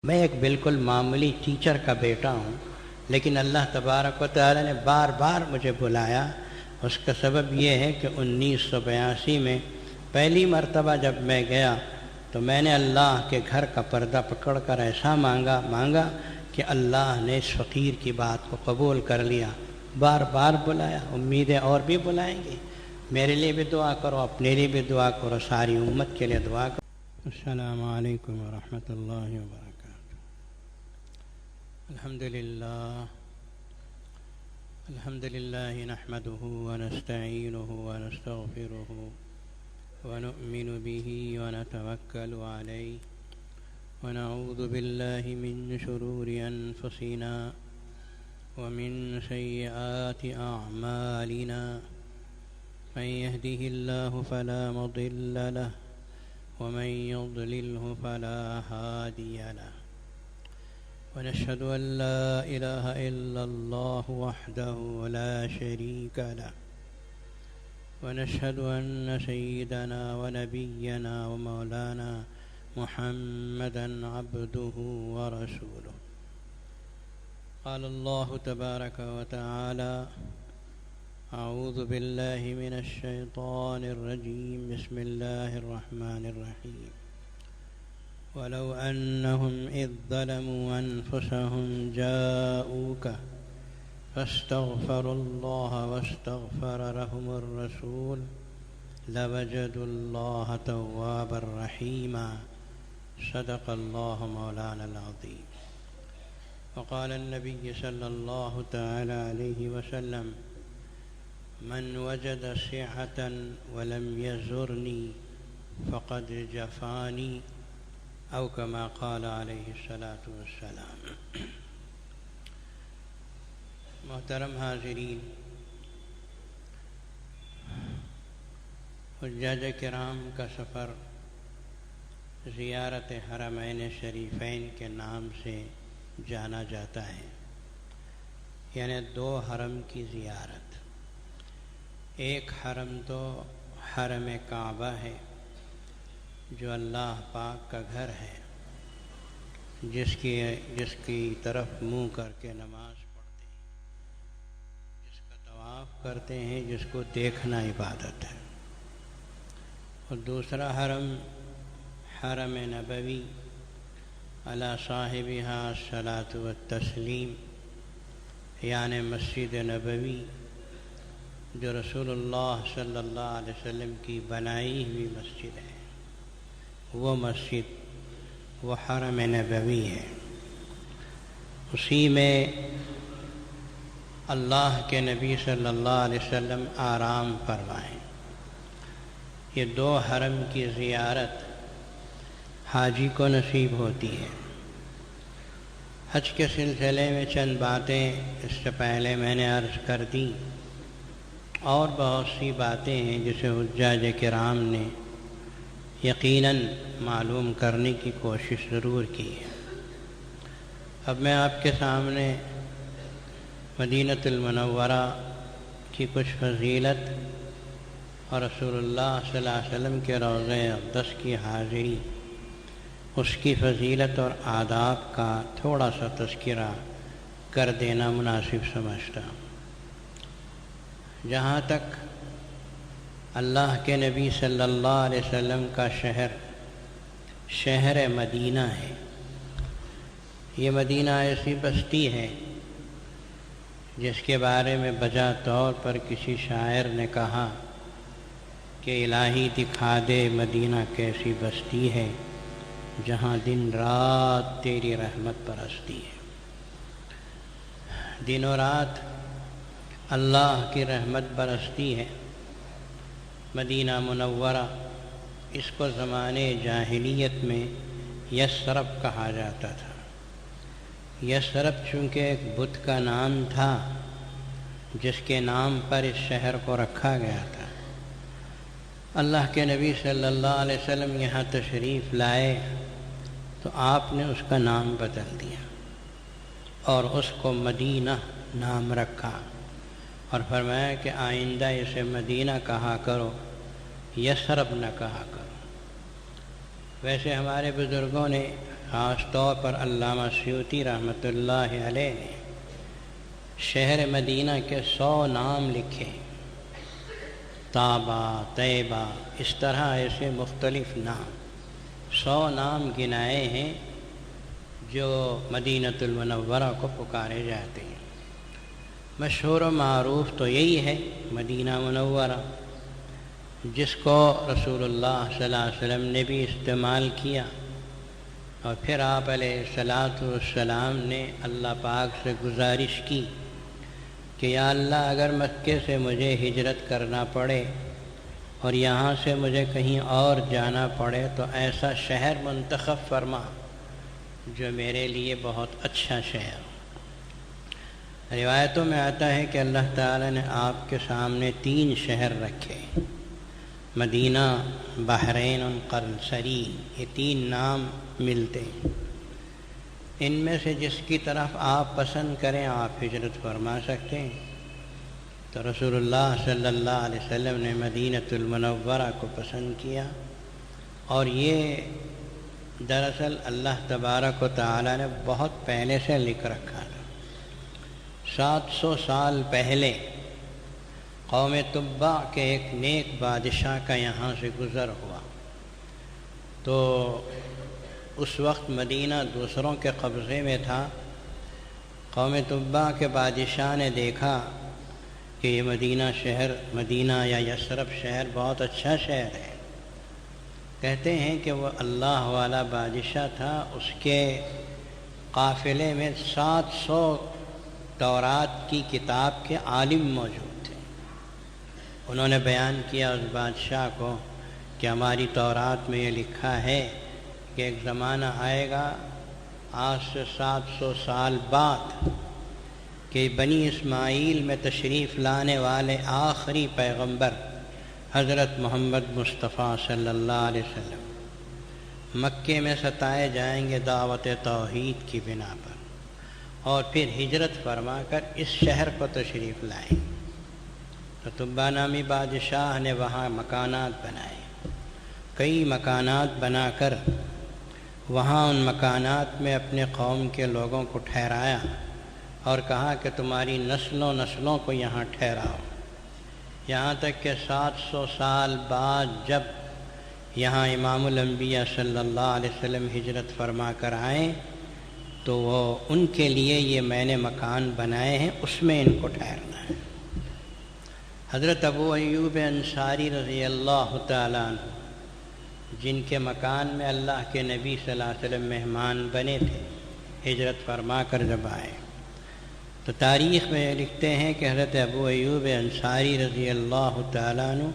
میں ایک بالکل معمولی ٹیچر کا بیٹا ہوں، لیکن اللہ تبارک و تعالی نے بار بار مجھے بلایا۔ اس کا سبب یہ ہے کہ 1982 میں پہلی مرتبہ جب میں گیا تو میں نے اللہ کے گھر کا پردہ پکڑ کر ایسا مانگا کہ اللہ نے اس فقیر کی بات کو قبول کر لیا۔ بار بار بلایا، امید ہے اور بھی بلائیں گے۔ میرے لیے بھی دعا کرو، اپنے لیے بھی دعا کرو، ساری امت کے لیے دعا کرو۔ السلام علیکم ورحمۃ اللہ وبرکاتہ۔ الحمد لله نحمده ونستعينه ونستغفره ونؤمن به ونتوكل عليه ونعوذ بالله من شرور أنفسنا ومن سيئات أعمالنا من يهده الله فلا مضل له ومن يضلله فلا هادي له ونشهد أن لا إله إلا الله وحده لا شريك له ونشهد أن سيدنا ونبينا ومولانا محمدا عبده ورسوله قال الله تبارك وتعالى أعوذ بالله من الشيطان الرجيم بسم الله الرحمن الرحيم ولو أنهم إذ ظلموا أنفسهم جاءوك فاستغفروا الله واستغفر لهم الرسول لوجدوا الله توابا رحيما صدق الله مولانا العظيم وقال النبي صلى الله تعالى عليه وسلم من وجد سعة ولم يزرني فقد جفاني او كما قال علیہ الصلاۃ والسلام۔ محترم حاضرین، حجاج کرام کا سفر زیارت حرمین شریفین کے نام سے جانا جاتا ہے، یعنی دو حرم کی زیارت۔ ایک حرم تو حرم کعبہ ہے جو اللہ پاک کا گھر ہے، جس کی طرف منہ کر کے نماز پڑھتے ہیں، جس کا طواف کرتے ہیں، جس کو دیکھنا عبادت ہے۔ اور دوسرا حرم حرم نبوی علی صاحبہا الصلاۃ والتسلیم، یعنی مسجد نبوی جو رسول اللہ صلی اللہ علیہ وسلم کی بنائی ہوئی مسجد ہے، وہ مسجد، وہ حرم نبوی ہے۔ اسی میں اللہ کے نبی صلی اللہ علیہ وسلم آرام فرمائیں۔ یہ دو حرم کی زیارت حاجی کو نصیب ہوتی ہے۔ حج کے سلسلے میں چند باتیں اس سے پہلے میں نے عرض کر دی، اور بہت سی باتیں ہیں جسے حجاج کرام نے یقیناً معلوم کرنے کی کوشش ضرور کی ہے۔ اب میں آپ کے سامنے مدینۃ المنورہ کی کچھ فضیلت اور رسول اللہ صلی اللہ علیہ وسلم کے روضہ اقدس کی حاضری، اس کی فضیلت اور آداب کا تھوڑا سا تذکرہ کر دینا مناسب سمجھتا ہوں۔ جہاں تک اللہ کے نبی صلی اللہ علیہ وسلم کا شہر مدینہ ہے، یہ مدینہ ایسی بستی ہے جس کے بارے میں بجا طور پر کسی شاعر نے کہا کہ الہی دکھا دے مدینہ کیسی بستی ہے جہاں دن رات تیری رحمت برستی ہے۔ دن و رات اللہ کی رحمت برستی ہے۔ مدینہ منورہ، اس کو زمانے جاہلیت میں یثرب کہا جاتا تھا۔ یثرب چونکہ ایک بت کا نام تھا جس کے نام پر اس شہر کو رکھا گیا تھا۔ اللہ کے نبی صلی اللہ علیہ وسلم یہاں تشریف لائے تو آپ نے اس کا نام بدل دیا اور اس کو مدینہ نام رکھا، اور فرمایا کہ آئندہ اسے مدینہ کہا کرو، یثرب نہ کہا کرو۔ ویسے ہمارے بزرگوں نے خاص طور پر علامہ سیوطی رحمۃ اللہ علیہ نے شہر مدینہ کے 100 نام لکھے، طابہ، طیبہ، اس طرح ایسے مختلف نام 100 نام گنائے ہیں جو مدینۃ المنورہ کو پکارے جاتے ہیں۔ مشہور و معروف تو یہی ہے مدینہ منورہ، جس کو رسول اللہ صلی اللہ علیہ وسلم نے بھی استعمال کیا، اور پھر آپ علیہ الصلاۃ والسلام نے اللہ پاک سے گزارش کی کہ یا اللہ اگر مکے سے مجھے ہجرت کرنا پڑے اور یہاں سے مجھے کہیں اور جانا پڑے تو ایسا شہر منتخب فرما جو میرے لیے بہت اچھا شہر ہو۔ روایتوں میں آتا ہے کہ اللہ تعالیٰ نے آپ کے سامنے 3 شہر رکھے، مدینہ، بحرین اور قرنسرین، یہ 3 نام ملتے ہیں۔ ان میں سے جس کی طرف آپ پسند کریں آپ ہجرت فرما سکتے ہیں۔ تو رسول اللہ صلی اللہ علیہ وسلم نے مدینۃ المنورہ کو پسند کیا، اور یہ دراصل اللہ تبارک و تعالیٰ نے بہت پہلے سے لکھ رکھا تھا۔ 700 سال پہلے قوم تبع کے ایک نیک بادشاہ کا یہاں سے گزر ہوا، تو اس وقت مدینہ دوسروں کے قبضے میں تھا۔ قوم تبع کے بادشاہ نے دیکھا کہ یہ مدینہ یا یثرب شہر بہت اچھا شہر ہے۔ کہتے ہیں کہ وہ اللہ والا بادشاہ تھا، اس کے قافلے میں 700 تورات کی کتاب کے عالم موجود تھے۔ انہوں نے بیان کیا اس بادشاہ کو کہ ہماری تورات میں یہ لکھا ہے کہ ایک زمانہ آئے گا آج سے 700 سال بعد کہ بنی اسماعیل میں تشریف لانے والے آخری پیغمبر حضرت محمد مصطفیٰ صلی اللہ علیہ وسلم مکے میں ستائے جائیں گے دعوت توحید کی بنا پر، اور پھر ہجرت فرما کر اس شہر کو تشریف لائیں۔ تو تبع نامی بادشاہ نے وہاں مکانات بنائے، کئی مکانات بنا کر وہاں ان مکانات میں اپنے قوم کے لوگوں کو ٹھہرایا، اور کہا کہ تمہاری نسلوں کو یہاں ٹھہراؤ، یہاں تک کہ 700 سال بعد جب یہاں امام الانبیاء صلی اللہ علیہ وسلم ہجرت فرما کر آئیں تو وہ ان کے لیے یہ میں نے مکان بنائے ہیں، اس میں ان کو ٹھہرنا ہے۔ حضرت ابو ایوب انصاری رضی اللہ تعالیٰ عنہ، جن کے مکان میں اللہ کے نبی صلی اللہ علیہ وسلم مہمان بنے تھے ہجرت فرما کر جب آئے، تو تاریخ میں لکھتے ہیں کہ حضرت ابو ایوب انصاری رضی اللہ تعالیٰ عنہ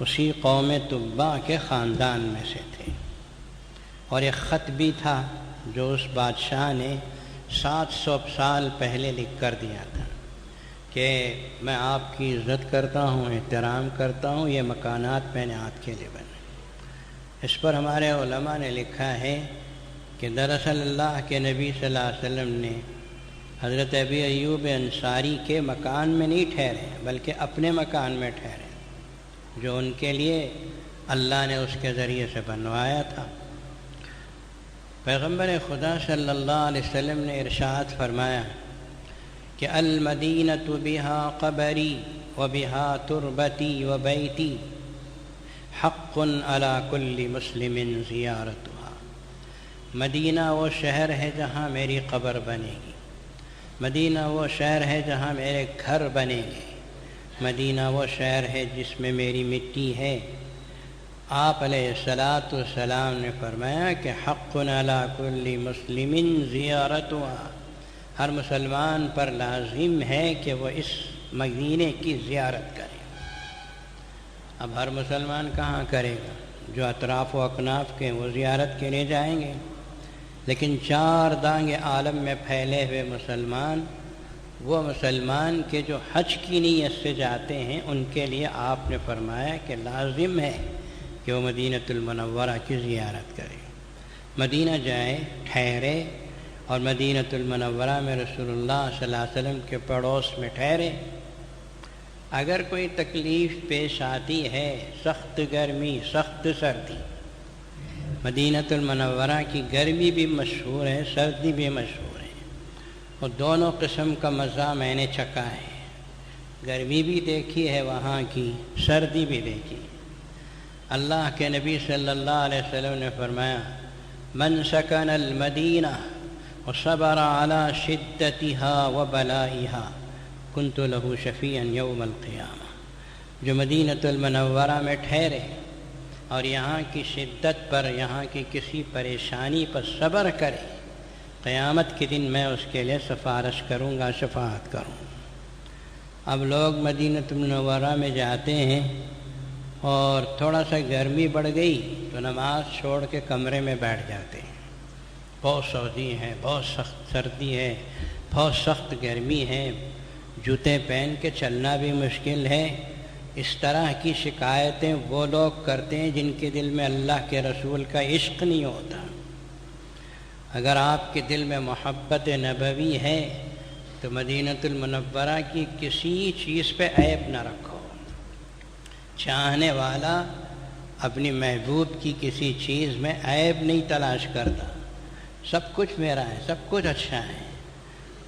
اسی قوم تبع کے خاندان میں سے تھے، اور ایک خط بھی تھا جو اس بادشاہ نے 700 سال پہلے لکھ کر دیا تھا کہ میں آپ کی عزت کرتا ہوں، احترام کرتا ہوں، یہ مکانات میں نے آپ کے لیے بنائے۔ اس پر ہمارے علماء نے لکھا ہے کہ دراصل اللہ کے نبی صلی اللہ علیہ وسلم نے حضرت ابی ایوب انصاری کے مکان میں نہیں ٹھہرے بلکہ اپنے مکان میں ٹھہرے جو ان کے لیے اللہ نے اس کے ذریعے سے بنوایا تھا۔ پیغمبر خدا صلی اللہ علیہ وسلم نے ارشاد فرمایا کہ المدینۃ بہا قبری و بہا تربتی و بیتی حق علی کل مسلم زیارتھا۔ مدینہ وہ شہر ہے جہاں میری قبر بنے گی، مدینہ وہ شہر ہے جہاں میرے گھر بنے گے، مدینہ وہ شہر ہے جس میں میری مٹی ہے۔ آپ علیہ الصلاۃ والسلام نے فرمایا کہ حق علی کل مسلم زیارتھا، ہر مسلمان پر لازم ہے کہ وہ اس مدینے کی زیارت کرے۔ اب ہر مسلمان کہاں کرے گا؟ جو اطراف و اکناف کے وہ زیارت کے لیے جائیں گے، لیکن 4 دانگ عالم میں پھیلے ہوئے مسلمان، وہ مسلمان کے جو حج کی نیت سے جاتے ہیں ان کے لیے آپ نے فرمایا کہ لازم ہے کہ وہ مدینۃ المنورہ کی زیارت کرے، مدینہ جائے، ٹھہرے، اور مدینۃ المنورہ میں رسول اللہ صلی اللہ علیہ وسلم کے پڑوس میں ٹھہرے۔ اگر کوئی تکلیف پیش آتی ہے، سخت گرمی، سخت سردی، مدینۃ المنورہ کی گرمی بھی مشہور ہے، سردی بھی مشہور ہے، اور دونوں قسم کا مزہ میں نے چکھا ہے۔ گرمی بھی دیکھی ہے وہاں کی، سردی بھی دیکھی۔ اللہ کے نبی صلی اللہ علیہ وسلم نے فرمایا من سکن المدینہ وصبر علی شدتها وبلائها کنت له شفیعا یوم القیامہ، جو مدینۃ المنورہ میں ٹھہرے اور یہاں کی شدت پر، یہاں کی کسی پریشانی پر صبر کرے، قیامت کے دن میں اس کے لیے سفارش کروں گا، شفاعت کروں گا۔ اب لوگ مدینۃ المنورہ میں جاتے ہیں اور تھوڑا سا گرمی بڑھ گئی تو نماز چھوڑ کے کمرے میں بیٹھ جاتے ہیں۔ بہت سردی ہے، بہت سخت سردی ہے، بہت سخت گرمی ہے، جوتے پہن کے چلنا بھی مشکل ہے۔ اس طرح کی شکایتیں وہ لوگ کرتے ہیں جن کے دل میں اللہ کے رسول کا عشق نہیں ہوتا۔ اگر آپ کے دل میں محبت نبوی ہے تو مدینۃ المنورہ کی کسی چیز پہ عیب نہ رکھو۔ چاہنے والا اپنی محبوب کی کسی چیز میں عیب نہیں تلاش کرتا، سب کچھ میرا ہے، سب کچھ اچھا ہے۔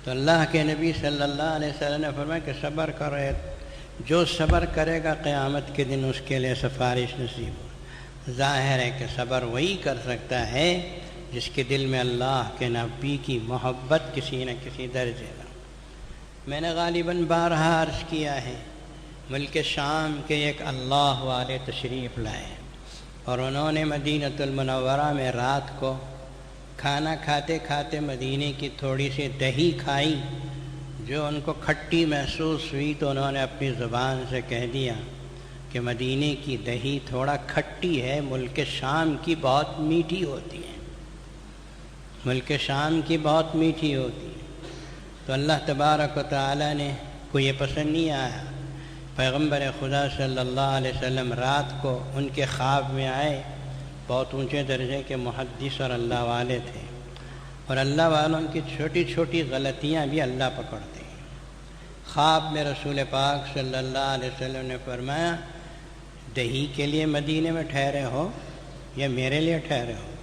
تو اللہ کے نبی صلی اللہ علیہ وسلم نے فرمایا کہ صبر کرو، جو صبر کرے گا قیامت کے دن اس کے لیے سفارش نصیب ہو۔ ظاہر ہے کہ صبر وہی کر سکتا ہے جس کے دل میں اللہ کے نبی کی محبت کسی نہ کسی درجے میں۔ میں نے غالباً بارہا عرض کیا ہے، ملک شام کے ایک اللہ والے تشریف لائے اور انہوں نے مدینۃ المنورہ میں رات کو کھانا کھاتے کھاتے مدینے کی تھوڑی سی دہی کھائی، جو ان کو کھٹی محسوس ہوئی تو انہوں نے اپنی زبان سے کہہ دیا کہ مدینے کی دہی تھوڑا کھٹی ہے، ملک شام کی بہت میٹھی ہوتی ہے، ملک شام کی بہت میٹھی ہوتی ہے۔ تو اللہ تبارک و تعالیٰ نے کو یہ پسند نہیں آیا۔ پیغمبر خدا صلی اللہ علیہ وسلم رات کو ان کے خواب میں آئے، بہت اونچے درجے کے محدث اور اللہ والے تھے، اور اللہ والوں کی چھوٹی چھوٹی غلطیاں بھی اللہ پکڑتے ہیں۔ خواب میں رسول پاک صلی اللہ علیہ وسلم نے فرمایا دہی کے لیے مدینے میں ٹھہرے ہو یا میرے لیے ٹھہرے ہو؟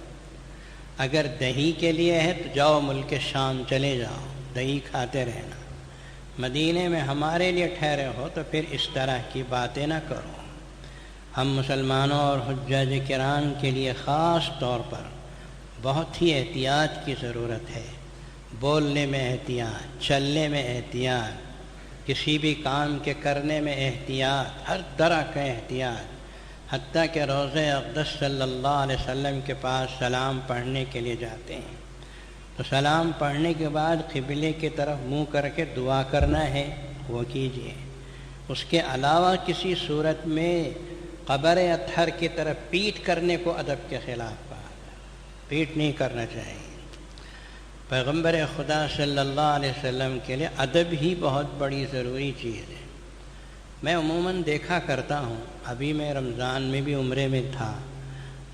اگر دہی کے لیے ہے تو جاؤ ملک شام چلے جاؤ، دہی کھاتے رہنا۔ مدینے میں ہمارے لیے ٹھہرے ہو تو پھر اس طرح کی باتیں نہ کرو۔ ہم مسلمانوں اور حجاج کرام کے لیے خاص طور پر بہت ہی احتیاط کی ضرورت ہے، بولنے میں احتیاط، چلنے میں احتیاط، کسی بھی کام کے کرنے میں احتیاط، ہر طرح کا احتیاط۔ حتیٰ کہ روضہ اقدس صلی اللہ علیہ وسلم کے پاس سلام پڑھنے کے لیے جاتے ہیں تو سلام پڑھنے کے بعد قبلے کی طرف منہ کر کے دعا کرنا ہے، وہ کیجیے۔ اس کے علاوہ کسی صورت میں قبر اطہر کی طرف پیٹ کرنے کو ادب کے خلاف کہا ہے، پیٹ نہیں کرنا چاہیے۔ پیغمبر خدا صلی اللہ علیہ وسلم کے لیے ادب ہی بہت بڑی ضروری چیز ہے۔ میں عموماً دیکھا کرتا ہوں، ابھی میں رمضان میں بھی عمرے میں تھا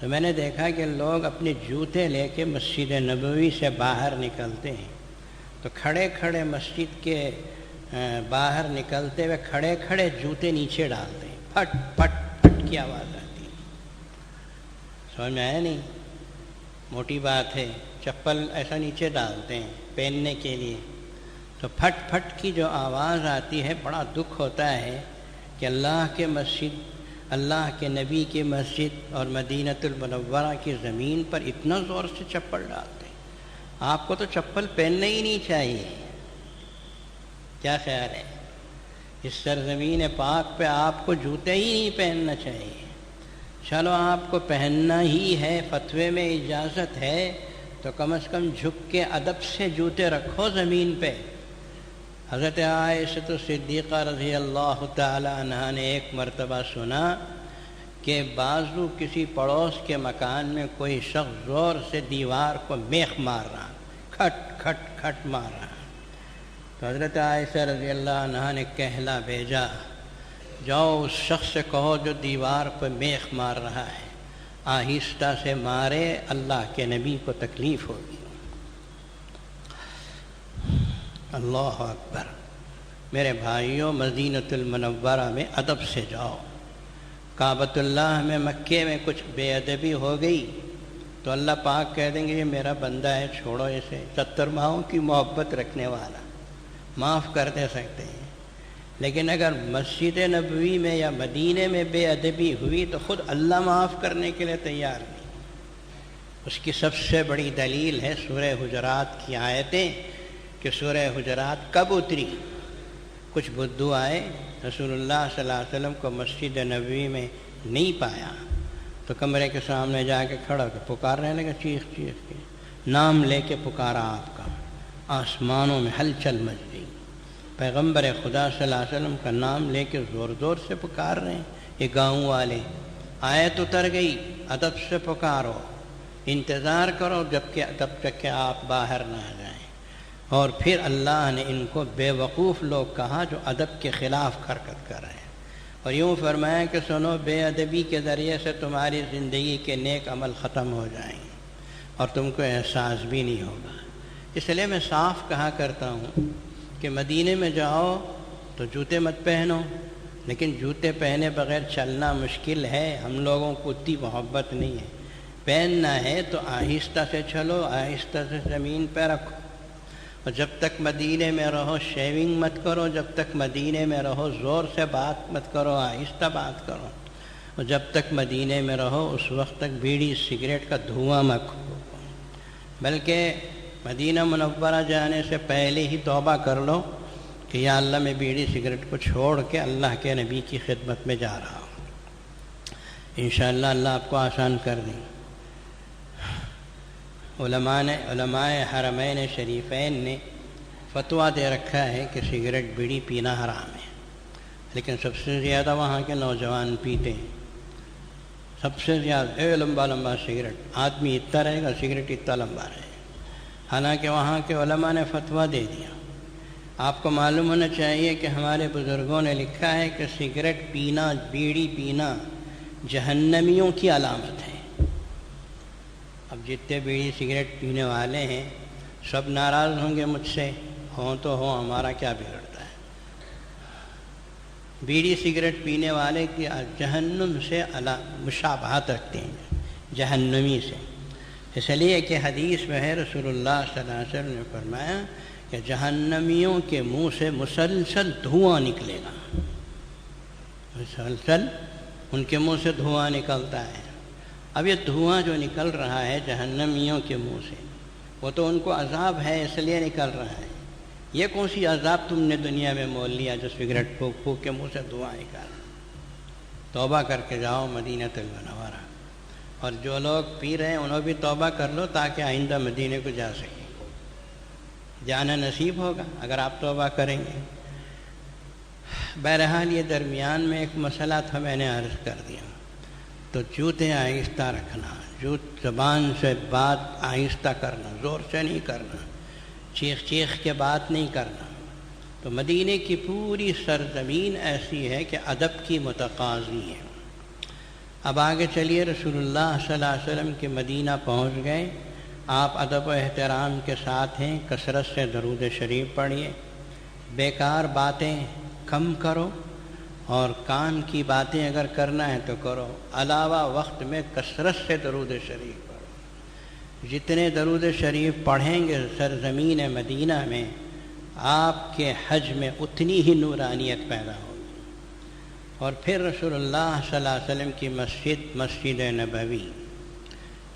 تو میں نے دیکھا کہ لوگ اپنے جوتے لے کے مسجد نبوی سے باہر نکلتے ہیں تو کھڑے کھڑے مسجد کے باہر نکلتے ہوئے کھڑے کھڑے جوتے نیچے ڈالتے ہیں، پھٹ پھٹ پھٹ کی آواز آتی ہے۔ سمجھ میں آیا نہیں؟ موٹی بات ہے، چپل ایسا نیچے ڈالتے ہیں پہننے کے لیے تو پھٹ پھٹ کی جو آواز آتی ہے، بڑا دکھ ہوتا ہے کہ اللہ کے نبی کی مسجد اور مدینۃ المنورہ کی زمین پر اتنا زور سے چپل ڈالتے ہیں۔ آپ کو تو چپل پہننا ہی نہیں چاہیے، کیا خیال ہے؟ اس سرزمین پاک پہ آپ کو جوتے ہی نہیں پہننا چاہیے۔ چلو آپ کو پہننا ہی ہے، فتوے میں اجازت ہے تو کم از کم جھک کے ادب سے جوتے رکھو زمین پہ۔ حضرت عائشہ صدیقہ رضی اللہ تعالی عنہا نے ایک مرتبہ سنا کہ بازو کسی پڑوس کے مکان میں کوئی شخص زور سے دیوار کو میخ مار رہا، کھٹ کھٹ کھٹ مار رہا۔ تو حضرت عائشہ رضی اللہ عنہا نے کہلا بھیجا، جاؤ اس شخص سے کہو جو دیوار پہ میخ مار رہا ہے آہستہ سے مارے، اللہ کے نبی کو تکلیف ہوگی۔ اللہ اکبر۔ میرے بھائیوں، مدینۃ المنورہ میں ادب سے جاؤ۔ کعبۃ اللہ میں مکے میں کچھ بے ادبی ہو گئی تو اللہ پاک کہہ دیں گے یہ میرا بندہ ہے، چھوڑو اسے، 70 ماہوں کی محبت رکھنے والا، معاف کر دے سکتے ہیں۔ لیکن اگر مسجد نبوی میں یا مدینے میں بے ادبی ہوئی تو خود اللہ معاف کرنے کے لیے تیار نہیں۔ اس کی سب سے بڑی دلیل ہے سورہ حجرات کی آیتیں، کہ سورہ حجرات کب اتری؟ کچھ بدھو آئے، رسول اللہ صلی اللہ علیہ وسلم کو مسجد نبوی میں نہیں پایا تو کمرے کے سامنے جا کے کھڑا ہو کے پکارنے لگا، چیخ چیخ کے نام لے کے پکارا آپ کا، آسمانوں میں ہلچل مچ گئی۔ پیغمبر خدا صلی اللہ علیہ وسلم کا نام لے کے زور زور سے پکار رہے ہیں یہ گاؤں والے۔ آیت اتر گئی، ادب سے پکارو، انتظار کرو تب تک کہ آپ باہر نہ آ جائیں۔ اور پھر اللہ نے ان کو بے وقوف لوگ کہا جو ادب کے خلاف حرکت کر رہے ہیں، اور یوں فرمایا کہ سنو بے ادبی کے ذریعے سے تمہاری زندگی کے نیک عمل ختم ہو جائیں گے اور تم کو احساس بھی نہیں ہوگا۔ اس لیے میں صاف کہا کرتا ہوں کہ مدینے میں جاؤ تو جوتے مت پہنو، لیکن جوتے پہنے بغیر چلنا مشکل ہے، ہم لوگوں کو اتنی محبت نہیں ہے۔ پہننا ہے تو آہستہ سے چلو، آہستہ سے زمین پہ رکھو، اور جب تک مدینے میں رہو شیونگ مت کرو، جب تک مدینے میں رہو زور سے بات مت کرو، آہستہ بات کرو، اور جب تک مدینے میں رہو اس وقت تک بیڑی سگریٹ کا دھواں مت کھو، بلکہ مدینہ منورہ جانے سے پہلے ہی توبہ کر لو کہ یا اللہ میں بیڑی سگریٹ کو چھوڑ کے اللہ کے نبی کی خدمت میں جا رہا ہوں۔ انشاءاللہ اللہ آپ کو آسان کر دیں۔ علماء حرمین شریفین نے فتویٰ دے رکھا ہے کہ سگریٹ بیڑی پینا حرام ہے، لیکن سب سے زیادہ وہاں کے نوجوان پیتے ہیں، سب سے زیادہ لمبا لمبا سگریٹ، آدمی اتنا رہے گا سگریٹ اتنا لمبا رہے گا، حالانکہ وہاں کے علماء نے فتویٰ دے دیا۔ آپ کو معلوم ہونا چاہیے کہ ہمارے بزرگوں نے لکھا ہے کہ سگریٹ پینا، بیڑی پینا جہنمیوں کی علامت ہے۔ اب جتنے بیڑی سگریٹ پینے والے ہیں سب ناراض ہوں گے مجھ سے، ہوں تو ہوں، ہمارا کیا بگڑتا ہے۔ بیڑی سگریٹ پینے والے کی جہنم سے مشابہت رکھتے ہیں، جہنمی سے، اس لیے کہ حدیث میں ہے رسول اللہ صلی اللہ علیہ وسلم نے فرمایا کہ جہنمیوں کے منہ سے مسلسل دھواں نکلے گا، مسلسل ان کے منہ سے دھواں نکلتا ہے۔ اب یہ دھواں جو نکل رہا ہے جہنمیوں کے منہ سے، وہ تو ان کو عذاب ہے اس لیے نکل رہا ہے۔ یہ کون سی عذاب تم نے دنیا میں مول لیا جو سگریٹ پھونک پھونک کے منہ سے دھواں نکالا؟ توبہ کر کے جاؤ مدینہ المنورہ، اور جو لوگ پی رہے ہیں انہوں بھی توبہ کر لو تاکہ آئندہ مدینے کو جا سکیں، جانا نصیب ہوگا اگر آپ توبہ کریں گے۔ بہرحال یہ درمیان میں ایک مسئلہ تھا، میں نے عرض کر دیا، تو جوتے آہستہ رکھنا، زبان سے بات آہستہ کرنا، زور سے نہیں کرنا، چیخ چیخ کے بات نہیں کرنا۔ تو مدینے کی پوری سرزمین ایسی ہے کہ ادب کی متقاضی ہے۔ اب آگے چلیے، رسول اللہ صلی اللہ علیہ وسلم کے مدینہ پہنچ گئے، آپ ادب و احترام کے ساتھ ہیں، کثرت سے درود شریف پڑھیے، بیکار باتیں کم کرو، اور کام کی باتیں اگر کرنا ہے تو کرو، علاوہ وقت میں کثرت سے درود شریف پڑھو۔ جتنے درود شریف پڑھیں گے سرزمین مدینہ میں، آپ کے حج میں اتنی ہی نورانیت پیدا ہوگی۔ اور پھر رسول اللہ صلی اللہ علیہ وسلم کی مسجد نبوی،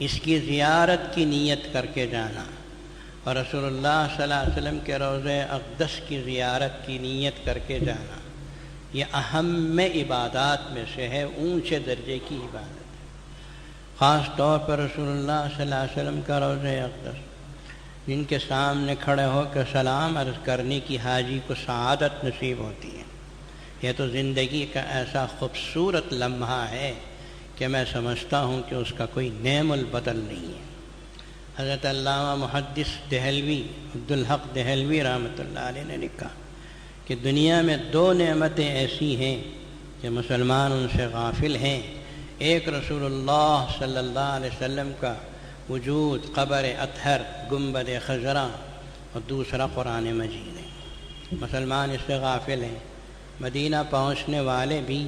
اس کی زیارت کی نیت کر کے جانا، اور رسول اللہ صلی اللہ علیہ وسلم کے روضہ اقدس کی زیارت کی نیت کر کے جانا، یہ اہم عبادات میں سے ہے، اونچے درجے کی عبادت ہے۔ خاص طور پر رسول اللہ صلی اللہ علیہ وسلم کا روضہ اقدس، جن کے سامنے کھڑے ہو کے سلام عرض کرنے کی حاجی کو سعادت نصیب ہوتی ہے۔ یہ تو زندگی کا ایسا خوبصورت لمحہ ہے کہ میں سمجھتا ہوں کہ اس کا کوئی نعم البدل نہیں ہے۔ حضرت علامہ محدث دہلوی عبدالحق دہلوی رحمۃ اللہ علیہ نے لکھا کہ دنیا میں 2 نعمتیں ایسی ہیں کہ مسلمان ان سے غافل ہیں، ایک رسول اللہ صلی اللہ علیہ وسلم کا وجود، قبر اطہر، گنبد خضرا، اور دوسرا قرآن مجید ہے۔ مسلمان اس سے غافل ہیں۔ مدینہ پہنچنے والے بھی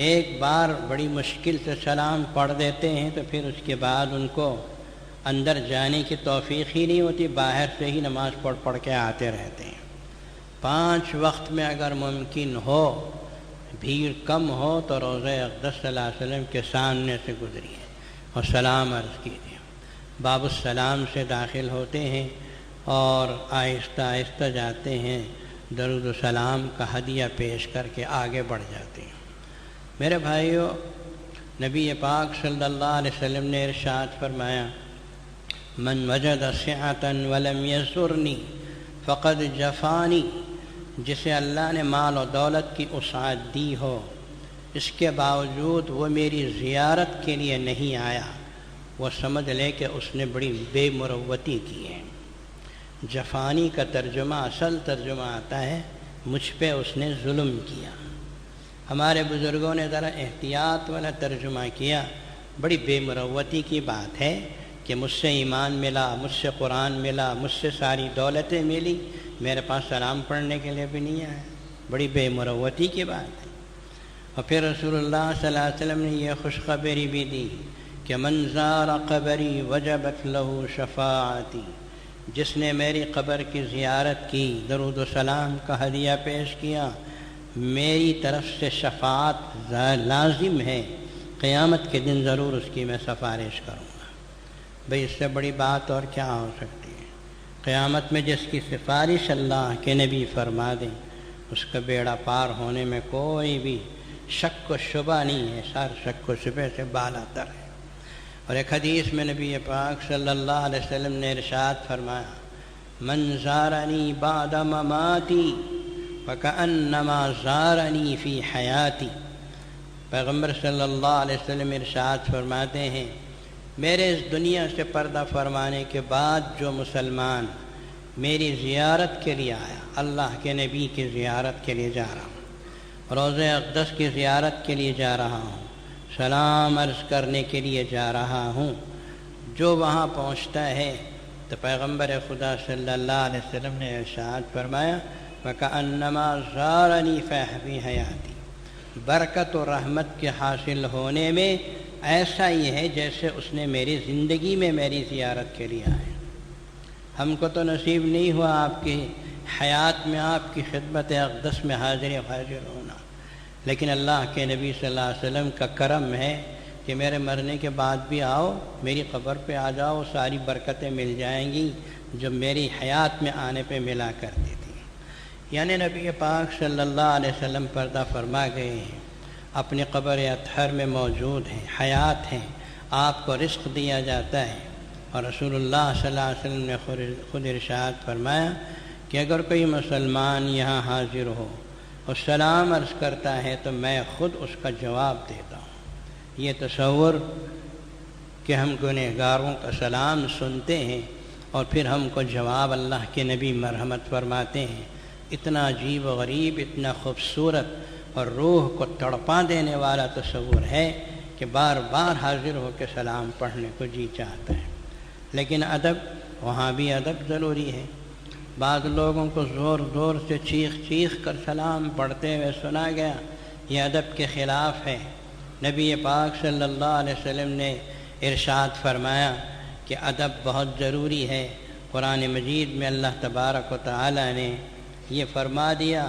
ایک بار بڑی مشکل سے سلام پڑھ دیتے ہیں تو پھر اس کے بعد ان کو اندر جانے کی توفیق ہی نہیں ہوتی، باہر سے ہی نماز پڑھ کے آتے رہتے ہیں۔ 5 وقت میں اگر ممکن ہو، بھیڑ کم ہو تو روضہ اقدس صلی اللہ علیہ وسلم کے سامنے سے گزریے اور سلام عرض کیجیے۔ باب السلام سے داخل ہوتے ہیں اور آہستہ آہستہ جاتے ہیں، درود و سلام کا ہدیہ پیش کر کے آگے بڑھ جاتے ہیں۔ میرے بھائیو، نبی پاک صلی اللہ علیہ وسلم نے ارشاد فرمایا، من وجد سعۃ ولم یزرنی فقد جفانی، جسے اللہ نے مال و دولت کی وسعت دی ہو، اس کے باوجود وہ میری زیارت کے لیے نہیں آیا، وہ سمجھ لے کہ اس نے بڑی بے مروتی کی ہے۔ جفانی کا ترجمہ، اصل ترجمہ آتا ہے مجھ پہ اس نے ظلم کیا۔ ہمارے بزرگوں نے ذرا احتیاط والا ترجمہ کیا، بڑی بے مروتی کی بات ہے کہ مجھ سے ایمان ملا، مجھ سے قرآن ملا، مجھ سے ساری دولتیں ملی، میرے پاس سلام پڑھنے کے لیے بھی نہیں آیا، بڑی بے مروتی کی بات ہے۔ اور پھر رسول اللہ صلی اللہ علیہ وسلم نے یہ خوشخبری بھی دی کہ من زار قبری وجبت لہ شفاعتی، جس نے میری قبر کی زیارت کی، درود و سلام کا ہدیہ پیش کیا، میری طرف سے شفاعت لازم ہے، قیامت کے دن ضرور اس کی میں سفارش کروں گا۔ بھئی اس سے بڑی بات اور کیا ہو سکتی ہے؟ قیامت میں جس کی سفارش اللہ کے نبی فرما دیں، اس کا بیڑا پار ہونے میں کوئی بھی شک و شبہ نہیں ہے، سر شک و شبہ سے بالا تر ہے۔ اور ایک حدیث میں نبی پاک صلی اللہ علیہ وسلم نے ارشاد فرمایا، من زارنی بعد مماتی فکأنما زارنی فی حیاتی۔ پیغمبر صلی اللہ علیہ وسلم ارشاد فرماتے ہیں، میرے اس دنیا سے پردہ فرمانے کے بعد جو مسلمان میری زیارت کے لیے آیا، اللہ کے نبی کی زیارت کے لیے جا رہا ہوں، روضہ اقدس کی زیارت کے لیے جا رہا ہوں، سلام عرض کرنے کے لیے جا رہا ہوں، جو وہاں پہنچتا ہے تو پیغمبر خدا صلی اللہ علیہ وسلم نے ارشاد فرمایا، وَكَأَنَّمَا زَارَنِي فِي حَيَاتِي، برکت و رحمت کے حاصل ہونے میں ایسا ہی ہے جیسے اس نے میری زندگی میں میری زیارت کے لیے آئے۔ ہم کو تو نصیب نہیں ہوا آپ کی حیات میں آپ کی خدمت اقدس میں حاضر ہونا، لیکن اللہ کے نبی صلی اللہ علیہ وسلم کا کرم ہے کہ میرے مرنے کے بعد بھی آؤ، میری قبر پہ آ جاؤ، ساری برکتیں مل جائیں گی جو میری حیات میں آنے پہ ملا کرتی تھی۔ یعنی نبی پاک صلی اللہ علیہ وسلم پردہ فرما گئے ہیں، اپنی قبر اطہر میں موجود ہیں، حیات ہیں، آپ کو رزق دیا جاتا ہے۔ اور رسول اللہ صلی اللہ علیہ وسلم نے خود ارشاد فرمایا کہ اگر کوئی مسلمان یہاں حاضر ہو اور سلام عرض کرتا ہے تو میں خود اس کا جواب دیتا ہوں۔ یہ تصور کہ ہم گنہگاروں کا سلام سنتے ہیں اور پھر ہم کو جواب اللہ کے نبی مرحمت فرماتے ہیں، اتنا عجیب و غریب، اتنا خوبصورت اور روح کو تڑپا دینے والا تصور ہے کہ بار بار حاضر ہو کے سلام پڑھنے کو جی چاہتا ہے۔ لیکن ادب، وہاں بھی ادب ضروری ہے۔ بعض لوگوں کو زور زور سے چیخ کر سلام پڑھتے ہوئے سنا گیا، یہ ادب کے خلاف ہے۔ نبی پاک صلی اللہ علیہ وسلم نے ارشاد فرمایا کہ ادب بہت ضروری ہے۔ قرآن مجید میں اللہ تبارک و تعالی نے یہ فرما دیا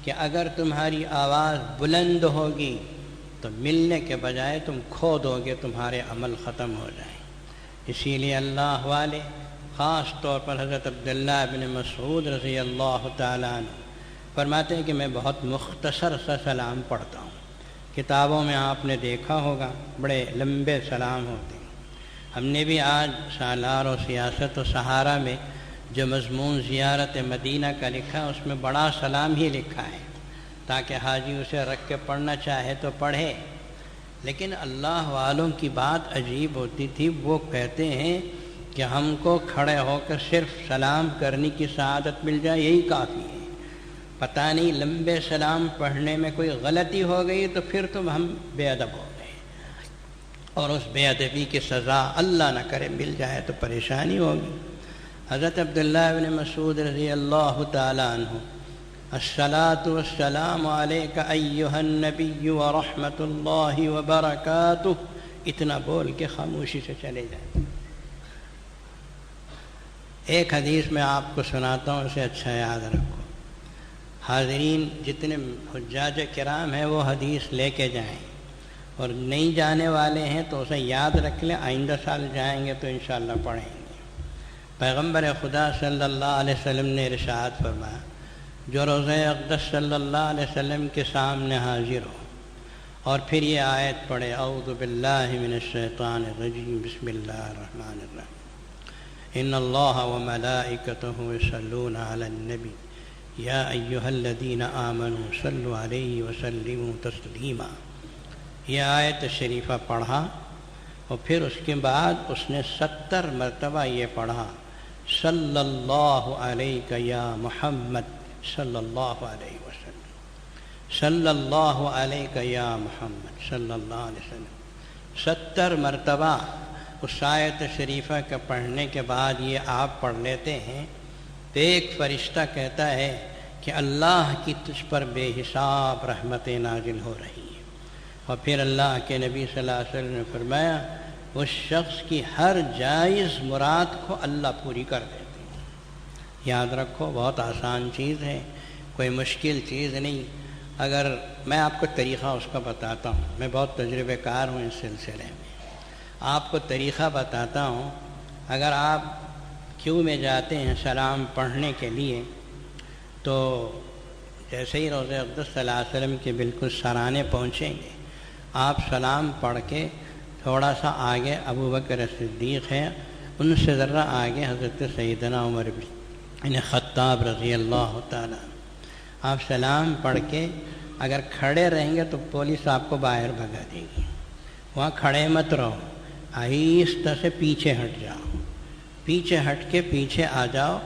کہ اگر تمہاری آواز بلند ہوگی تو ملنے کے بجائے تم کھو دو گے، تمہارے عمل ختم ہو جائیں۔ اسی لیے اللہ والے، خاص طور پر حضرت عبداللہ بن مسعود رضی اللہ تعالیٰ عنہ فرماتے ہیں کہ میں بہت مختصر سا سلام پڑھتا ہوں۔ کتابوں میں آپ نے دیکھا ہوگا بڑے لمبے سلام ہوتے ہیں۔ ہم نے بھی آج سالار و سیاست و سہارا میں جو مضمون زیارت مدینہ کا لکھا اس میں بڑا سلام ہی لکھا ہے تاکہ حاجی اسے رکھ کے پڑھنا چاہے تو پڑھے۔ لیکن اللہ والوں کی بات عجیب ہوتی تھی، وہ کہتے ہیں کہ ہم کو کھڑے ہو کر صرف سلام کرنے کی سعادت مل جائے یہی کافی ہے، پتہ نہیں لمبے سلام پڑھنے میں کوئی غلطی ہو گئی تو پھر تو ہم بے ادب ہو گئے، اور اس بے ادبی کی سزا اللہ نہ کرے مل جائے تو پریشانی ہوگی۔ حضرت عبداللہ بن مسعود رضی اللہ تعالی عنہ، الصلاۃ والسلام علیک ایھا النبی ورحمۃ اللہ وبرکاتہ، اتنا بول کے خاموشی سے چلے جائیں۔ ایک حدیث میں آپ کو سناتا ہوں، اسے اچھا یاد رکھو۔ حاضرین جتنے حجاج کرام ہیں وہ حدیث لے کے جائیں، اور نہیں جانے والے ہیں تو اسے یاد رکھ لیں، آئندہ سال جائیں گے تو انشاءاللہ پڑھیں گے۔ پیغمبر خدا صلی اللہ علیہ وسلم نے ارشاد فرمایا، جو روضہ اقدس صلی اللہ علیہ وسلم کے سامنے حاضر ہو اور پھر یہ آیت پڑھے، اعوذ باللہ من الشیطان الرجیم، بسم اللہ الرحمن الرحیم، ان اللہ وملائکتہ یصلون علی النبی یا ایہا الذین آمنوا صلوا علیہ وسلموا تسلیما، یہ آیت شریفہ پڑھا، اور پھر اس کے بعد اس نے 70 مرتبہ یہ پڑھا، صلی اللہ علیہ یا محمد صلی اللہ علیہ وسلم، صلی اللہ علیہ یا محمد صلی اللہ علیہ وسلم۔ 70 مرتبہ اس آیت شریفہ کا پڑھنے کے بعد یہ آپ پڑھ لیتے ہیں تو ایک فرشتہ کہتا ہے کہ اللہ کی تجھ پر بے حساب رحمتیں نازل ہو رہی ہیں، اور پھر اللہ کے نبی صلی اللہ علیہ وسلم نے فرمایا اس شخص کی ہر جائز مراد کو اللہ پوری کر دیتے ہیں۔ یاد رکھو، بہت آسان چیز ہے، کوئی مشکل چیز نہیں۔ اگر میں آپ کو طریقہ اس کا بتاتا ہوں، میں بہت تجربہ کار ہوں اس سلسلے میں، آپ کو طریقہ بتاتا ہوں۔ اگر آپ کیو میں جاتے ہیں سلام پڑھنے کے لیے، تو جیسے ہی روضہ اقدس صلی اللہ علیہ وسلم کے بالکل سرانے پہنچیں گے، آپ سلام پڑھ کے تھوڑا سا آگے ابو بکر صدیق ہے، ان سے ذرا آگے حضرت سیدنا عمر بن خطاب رضی اللہ تعالیٰ، آپ سلام پڑھ کے اگر کھڑے رہیں گے تو پولیس آپ کو باہر بھگا دے گی، وہاں کھڑے مت رہو، آہستہ سے پیچھے ہٹ جاؤ، پیچھے ہٹ کے پیچھے آ جاؤ،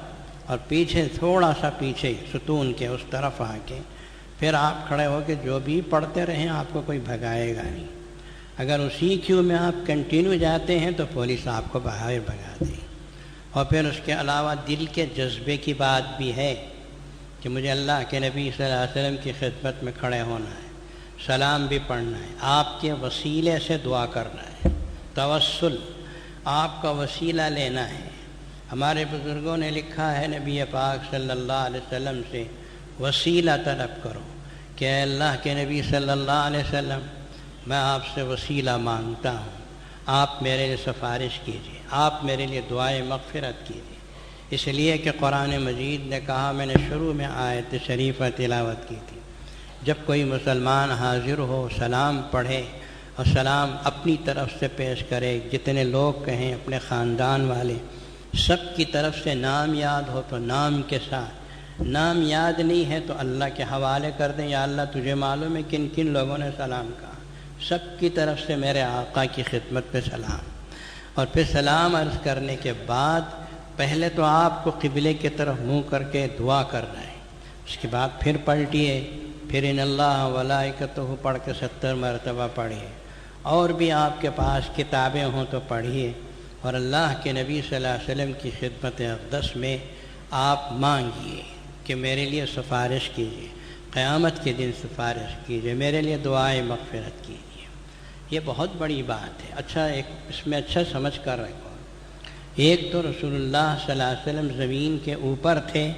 اور پیچھے تھوڑا سا پیچھے ستون کے اس طرف آ کے پھر آپ کھڑے ہو کے جو بھی پڑھتے رہیں، آپ کو کوئی بھگائے گا نہیں۔ اگر اسی کیو میں آپ کنٹینیو جاتے ہیں تو پولیس آپ کو باہر بھگا دے۔ اور پھر اس کے علاوہ دل کے جذبے کی بات بھی ہے کہ مجھے اللہ کے نبی صلی اللہ علیہ وسلم کی خدمت میں کھڑے ہونا ہے، سلام بھی پڑھنا ہے، آپ کے وسیلے سے دعا کرنا ہے، توسل، آپ کا وسیلہ لینا ہے۔ ہمارے بزرگوں نے لکھا ہے نبی پاک صلی اللہ علیہ وسلم سے وسیلہ طلب کرو کہ اے اللہ کے نبی صلی اللہ علیہ وسلم، میں آپ سے وسیلہ مانگتا ہوں، آپ میرے لیے سفارش کیجیے، آپ میرے لیے دعائے مغفرت کیجیے۔ اس لیے کہ قرآن مجید نے کہا، میں نے شروع میں آیت شریفہ تلاوت کی تھی، جب کوئی مسلمان حاضر ہو سلام پڑھے اور سلام اپنی طرف سے پیش کرے، جتنے لوگ کہیں اپنے خاندان والے سب کی طرف سے نام یاد ہو تو نام کے ساتھ، نام یاد نہیں ہے تو اللہ کے حوالے کر دیں، یا اللہ تجھے معلوم ہے کن کن لوگوں نے سلام کہا، سب کی طرف سے میرے آقا کی خدمت پہ سلام۔ اور پھر سلام عرض کرنے کے بعد پہلے تو آپ کو قبلے کی طرف منہ کر کے دعا کرنا ہے، اس کے بعد پھر پلٹیے، پھر ان اللہ ملائکتہ پڑھ کے 70 مرتبہ پڑھیے، اور بھی آپ کے پاس کتابیں ہوں تو پڑھیے، اور اللہ کے نبی صلی اللہ علیہ وسلم کی خدمت اقدس میں آپ مانگیے کہ میرے لیے سفارش کیجیے، قیامت کے دن سفارش کیجیے، میرے لیے دعائے مغفرت کیجیے۔ یہ بہت بڑی بات ہے۔ اچھا، ایک اس میں اچھا سمجھ کر رکھو، ایک تو رسول اللہ صلی اللہ علیہ وسلم زمین کے اوپر تھے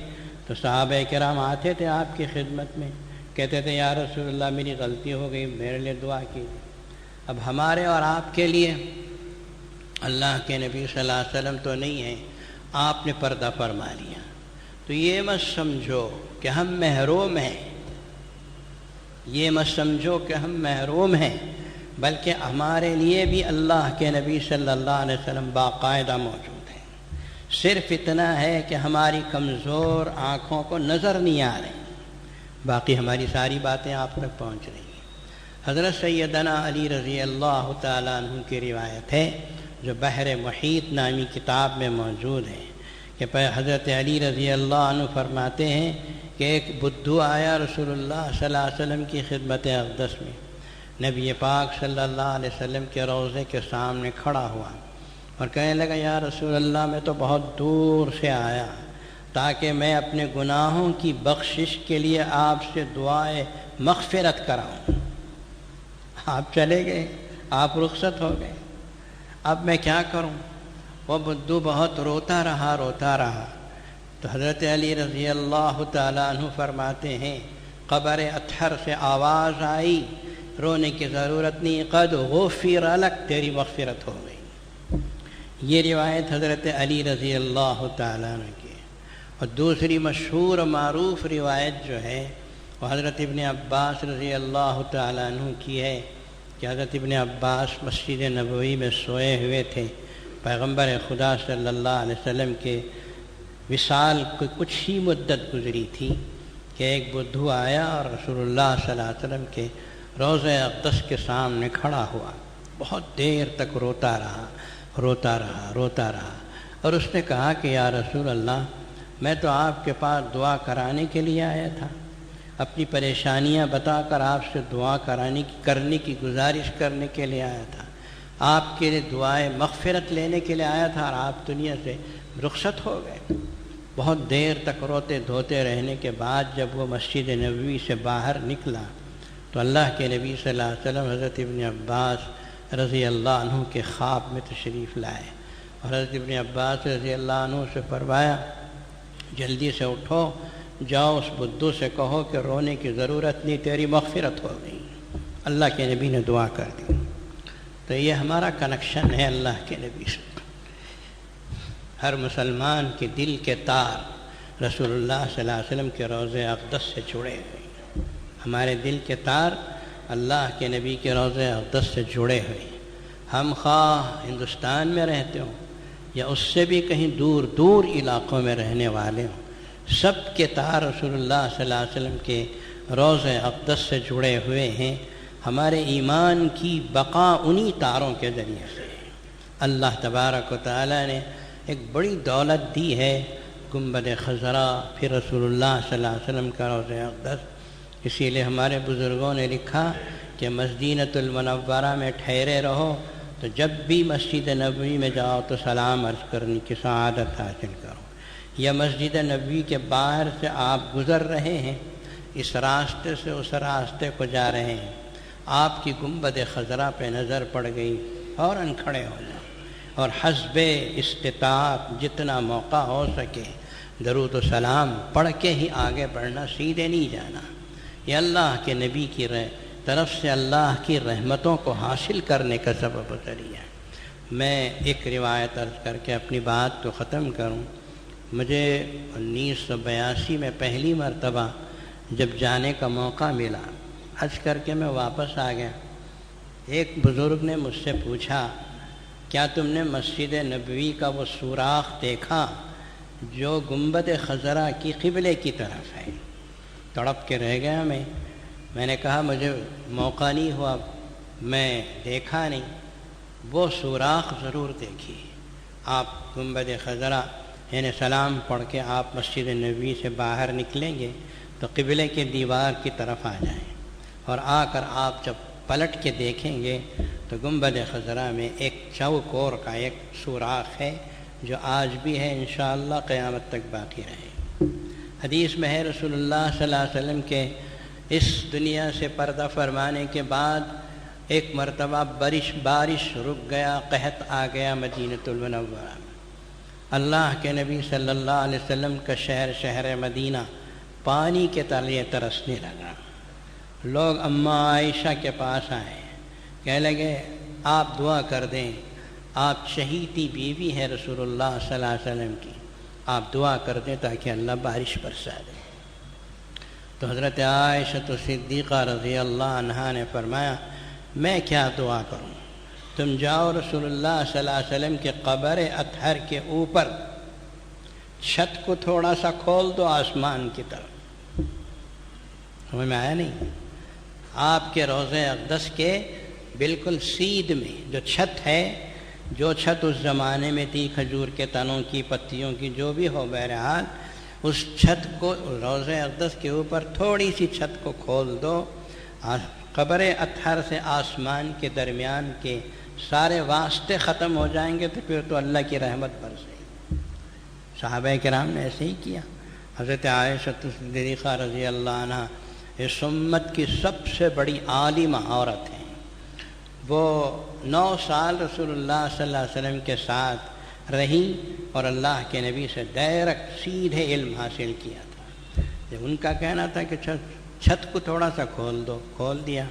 تو صحابہ کرام آتے تھے آپ کی خدمت میں، کہتے تھے یا رسول اللہ میری غلطی ہو گئی، میرے لیے دعا کیجیے۔ اب ہمارے اور آپ کے لیے اللہ کے نبی صلی اللہ علیہ وسلم تو نہیں ہیں، آپ نے پردہ فرما لیا، تو یہ مت سمجھو کہ ہم محروم ہیں، یہ مت سمجھو کہ ہم محروم ہیں، بلکہ ہمارے لیے بھی اللہ کے نبی صلی اللہ علیہ وسلم باقاعدہ موجود ہیں۔ صرف اتنا ہے کہ ہماری کمزور آنکھوں کو نظر نہیں آ رہے، باقی ہماری ساری باتیں آپ تک پہنچ رہی ہیں۔ حضرت سیدنا علی رضی اللہ تعالیٰ عنہ کی روایت ہے جو بحر محیط نامی کتاب میں موجود ہے کہ حضرت علی رضی اللہ عنہ فرماتے ہیں کہ ایک بدھو آیا رسول اللہ صلی اللہ علیہ وسلم کی خدمت اقدس میں، نبی پاک صلی اللہ علیہ وسلم کے روضے کے سامنے کھڑا ہوا اور کہنے لگا یا رسول اللہ میں تو بہت دور سے آیا تاکہ میں اپنے گناہوں کی بخشش کے لیے آپ سے دعائے مغفرت کراؤں۔ آپ چلے گئے، آپ رخصت ہو گئے، اب میں کیا کروں؟ وہ بدو بہت روتا رہا تو حضرت علی رضی اللہ تعالیٰ عنہ فرماتے ہیں قبر اطہر سے آواز آئی، رونے کی ضرورت نہیں، قد غفر لک، تیری مغفرت ہو گئی۔ یہ روایت حضرت علی رضی اللہ تعالیٰ عنہ کی۔ اور دوسری مشہور و معروف روایت جو ہے وہ حضرت ابن عباس رضی اللہ تعالیٰ عنہ کی ہے کہ حضرت ابن عباس مسجد نبوی میں سوئے ہوئے تھے، پیغمبر خدا صلی اللہ علیہ وسلم کے وصال کو کچھ ہی مدت گزری تھی کہ ایک بدھو آیا اور رسول اللہ صلی اللہ علیہ وسلم کے روضہ اقدس کے سامنے کھڑا ہوا، بہت دیر تک روتا رہا اور اس نے کہا کہ یا رسول اللہ، میں تو آپ کے پاس دعا کرانے کے لیے آیا تھا، اپنی پریشانیاں بتا کر آپ سے دعا کرنے کی گزارش کرنے کے لیے آیا تھا، آپ کے لیے دعائیں مغفرت لینے کے لیے آیا تھا اور آپ دنیا سے رخصت ہو گئے۔ بہت دیر تک روتے دھوتے رہنے کے بعد جب وہ مسجد نبوی سے باہر نکلا تو اللہ کے نبی صلی اللہ علیہ وسلم حضرت ابن عباس رضی اللہ عنہ کے خواب میں تشریف لائے اور حضرت ابن عباس رضی اللہ عنہ سے فرمایا جلدی سے اٹھو، جاؤ اس بدھو سے کہو کہ رونے کی ضرورت نہیں، تیری مغفرت ہو گئی۔ اللہ کے نبی نے دعا کر دی۔ تو یہ ہمارا کنیکشن ہے اللہ کے نبی سے۔ ہر مسلمان کے دل کے تار رسول اللہ صلی اللہ علیہ وسلم کے روضہ اقدس سے جڑے ہوئے ہیں۔ ہمارے دل کے تار اللہ کے نبی کے روضہ اقدس سے جڑے ہوئے ہیں۔ ہم خواہ ہندوستان میں رہتے ہوں یا اس سے بھی کہیں دور دور علاقوں میں رہنے والے ہوں، سب کے تار رسول اللہ صلی اللہ علیہ وسلم کے روضہ اقدس سے جڑے ہوئے ہیں۔ ہمارے ایمان کی بقا انہی تاروں کے ذریعے سے ہے۔ اللہ تبارک و تعالیٰ نے ایک بڑی دولت دی ہے، گنبد خضرا، پھر رسول اللہ صلی اللہ علیہ وسلم کا روضہ اقدس۔ اسی لیے ہمارے بزرگوں نے لکھا کہ مدینۃ المنورہ میں ٹھہرے رہو تو جب بھی مسجد نبوی میں جاؤ تو سلام عرض کرنے کی سعادت حاصل کرو، یا مسجد نبوی کے باہر سے آپ گزر رہے ہیں، اس راستے سے اس راستے کو جا رہے ہیں، آپ کی گنبد خضرا پہ نظر پڑ گئی، فوراً کھڑے ہو جاؤ اور حسب استطاعت جتنا موقع ہو سکے درود و سلام پڑھ کے ہی آگے بڑھنا، سیدھے نہیں جانا۔ یہ اللہ کے نبی کی طرف سے اللہ کی رحمتوں کو حاصل کرنے کا سبب و ذریعہ ہے۔ میں ایک روایت عرض کر کے اپنی بات کو ختم کروں۔ مجھے 1982 میں پہلی مرتبہ جب جانے کا موقع ملا، حج کر کے میں واپس آ گیا، ایک بزرگ نے مجھ سے پوچھا کیا تم نے مسجد نبوی کا وہ سوراخ دیکھا جو گنبد خضرا کی قبلے کی طرف ہے؟ تڑپ کے رہ گیا میں نے کہا مجھے موقع نہیں ہوا، میں دیکھا نہیں۔ وہ سوراخ ضرور دیکھیے۔ آپ گنبد خضرا یعنی سلام پڑھ کے آپ مسجد نبوی سے باہر نکلیں گے تو قبلے کے دیوار کی طرف آ جائیں اور آ کر آپ جب پلٹ کے دیکھیں گے تو گنبد خضرا میں ایک چوکور کا ایک سوراخ ہے جو آج بھی ہے، انشاءاللہ قیامت تک باقی رہے۔ حدیث میں ہے رسول اللہ صلی اللہ علیہ وسلم کے اس دنیا سے پردہ فرمانے کے بعد ایک مرتبہ بارش رک گیا، قحط آ گیا مدینۃ المنورہ میں۔ اللہ کے نبی صلی اللہ علیہ وسلم کا شہر مدینہ پانی کے تلے ترسنے لگا۔ لوگ اماں عائشہ کے پاس آئے، کہنے لگے آپ دعا کر دیں، آپ شہیدی بیوی ہیں رسول اللہ صلی اللہ علیہ وسلم کی، آپ دعا کر دیں تاکہ اللہ بارش برسا دے۔ تو حضرت عائشہ صدیقہ رضی اللہ عنہا نے فرمایا میں کیا دعا کروں، تم جاؤ رسول اللہ صلی اللہ علیہ وسلم کے قبر اطہر کے اوپر چھت کو تھوڑا سا کھول دو آسمان کی طرف۔ سمجھ میں آیا نہیں؟ آپ کے روضہ اقدس کے بالکل سیدھ میں جو چھت ہے، جو چھت اس زمانے میں تھی کھجور کے تنوں کی، پتیوں کی، جو بھی ہو، بہرحال اس چھت کو روضہ اقدس کے اوپر تھوڑی سی چھت کو کھول دو، قبر اطہر سے آسمان کے درمیان کے سارے واسطے ختم ہو جائیں گے تو پھر تو اللہ کی رحمت برسے گی۔ صحابہ کرام نے ایسے ہی کیا۔ حضرت عائشہ صدیقہ رضی اللہ عنہ اس امت کی سب سے بڑی عالمہ عورت ہیں۔ وہ 9 سال رسول اللہ صلی اللہ علیہ وسلم کے ساتھ رہی اور اللہ کے نبی سے ڈائریکٹ سیدھے علم حاصل کیا تھا۔ جب ان کا کہنا تھا کہ چھت کو تھوڑا سا کھول دو، کھول دیا،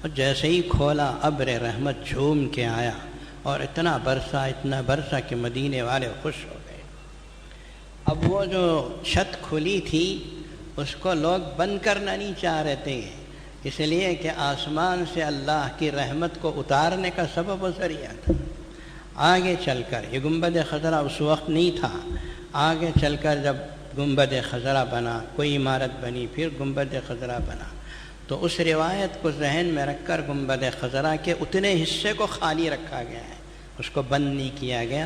اور جیسے ہی کھولا ابر رحمت جھوم کے آیا اور اتنا برسا کہ مدینے والے خوش ہو گئے۔ اب وہ جو چھت کھلی تھی اس کو لوگ بند کرنا نہیں چاہ رہے تھے، اس لیے کہ آسمان سے اللہ کی رحمت کو اتارنے کا سبب و ذریعہ تھا۔ آگے چل کر یہ گنبد خضرا اس وقت نہیں تھا، آگے چل کر جب گنبد خضرا بنا، کوئی عمارت بنی، پھر گنبد خضرا بنا، تو اس روایت کو ذہن میں رکھ کر گنبد خضرا کے اتنے حصے کو خالی رکھا گیا ہے، اس کو بند نہیں کیا گیا۔